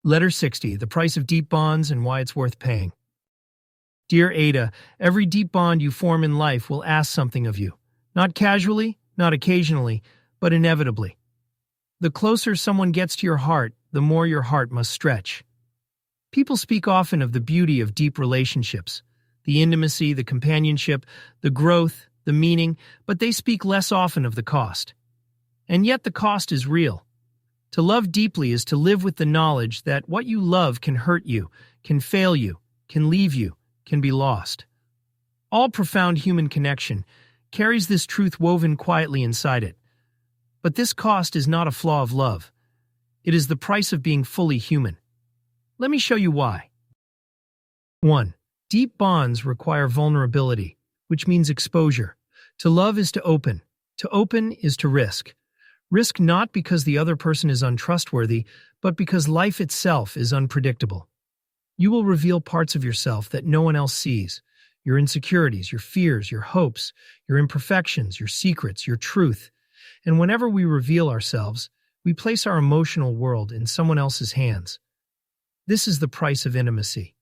Letter 60, the price of deep bonds and why it's worth paying. Dear Ada, every deep bond you form in life will ask something of you. Not casually, not occasionally, but inevitably. The closer someone gets to your heart, the more your heart must stretch. People speak often of the beauty of deep relationships, the intimacy, the companionship, the growth, the meaning, but they speak less often of the cost. And yet the cost is real. To love deeply is to live with the knowledge that what you love can hurt you, can fail you, can leave you, can be lost. All profound human connection carries this truth woven quietly inside it. But this cost is not a flaw of love. It is the price of being fully human. Let me show you why. 1. Deep bonds require vulnerability, which means exposure. To love is to open. To open is to risk. Risk not because the other person is untrustworthy, but because life itself is unpredictable. You will reveal parts of yourself that no one else sees. Your insecurities, your fears, your hopes, your imperfections, your secrets, your truth. And whenever we reveal ourselves, we place our emotional world in someone else's hands. This is the price of intimacy.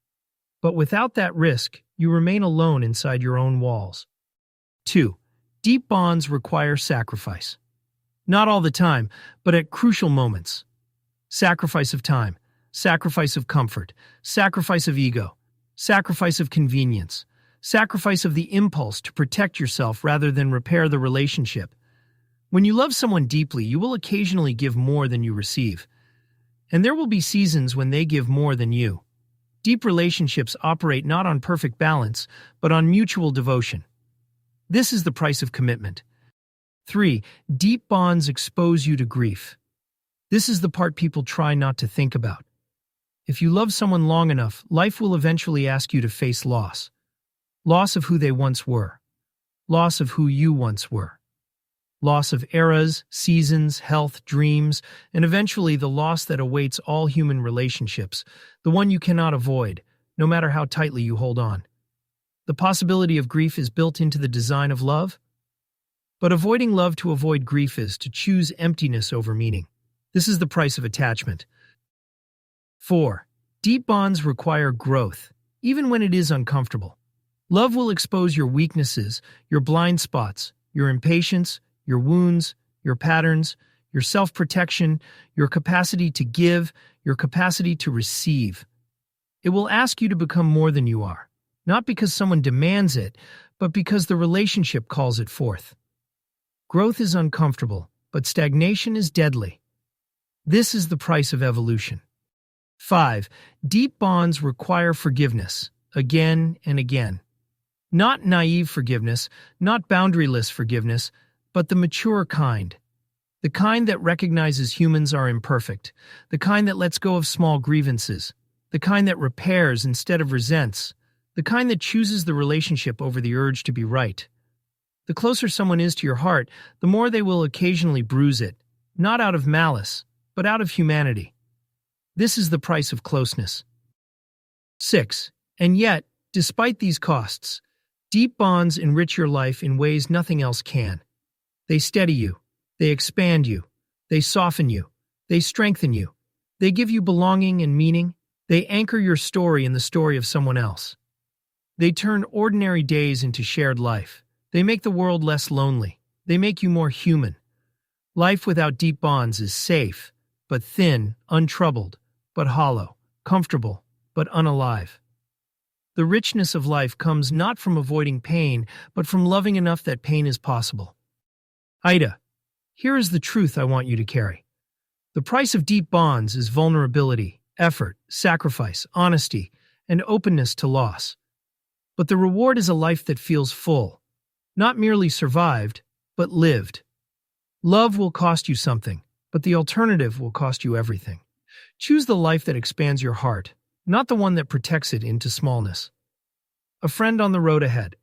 But without that risk, you remain alone inside your own walls. 2. Deep bonds require sacrifice. Not all the time, but at crucial moments. Sacrifice of time, sacrifice of comfort, sacrifice of ego, sacrifice of convenience, sacrifice of the impulse to protect yourself rather than repair the relationship. When you love someone deeply, you will occasionally give more than you receive. And there will be seasons when they give more than you. Deep relationships operate not on perfect balance, but on mutual devotion. This is the price of commitment. 3. Deep bonds expose you to grief. This is the part people try not to think about. If you love someone long enough, life will eventually ask you to face loss. Loss of who they once were. Loss of who you once were. Loss of eras, seasons, health, dreams, and eventually the loss that awaits all human relationships, the one you cannot avoid, no matter how tightly you hold on. The possibility of grief is built into the design of love. But avoiding love to avoid grief is to choose emptiness over meaning. This is the price of attachment. 4. Deep bonds require growth, even when it is uncomfortable. Love will expose your weaknesses, your blind spots, your impatience, your wounds, your patterns, your self-protection, your capacity to give, your capacity to receive. It will ask you to become more than you are, not because someone demands it, but because the relationship calls it forth. Growth is uncomfortable, but stagnation is deadly. This is the price of evolution. 5. Deep bonds require forgiveness, again and again. Not naive forgiveness, not boundaryless forgiveness, but the mature kind. The kind that recognizes humans are imperfect, the kind that lets go of small grievances, the kind that repairs instead of resents, the kind that chooses the relationship over the urge to be right. The closer someone is to your heart, the more they will occasionally bruise it, not out of malice, but out of humanity. This is the price of closeness. 6. And yet, despite these costs, deep bonds enrich your life in ways nothing else can. They steady you, they expand you, they soften you, they strengthen you, they give you belonging and meaning, they anchor your story in the story of someone else. They turn ordinary days into shared life. They make the world less lonely. They make you more human. Life without deep bonds is safe, but thin, untroubled, but hollow, comfortable, but unalive. The richness of life comes not from avoiding pain, but from loving enough that pain is possible. Aida, here is the truth I want you to carry. The price of deep bonds is vulnerability, effort, sacrifice, honesty, and openness to loss. But the reward is a life that feels full, not merely survived, but lived. Love will cost you something, but the alternative will cost you everything. Choose the life that expands your heart, not the one that protects it into smallness. A friend on the road ahead.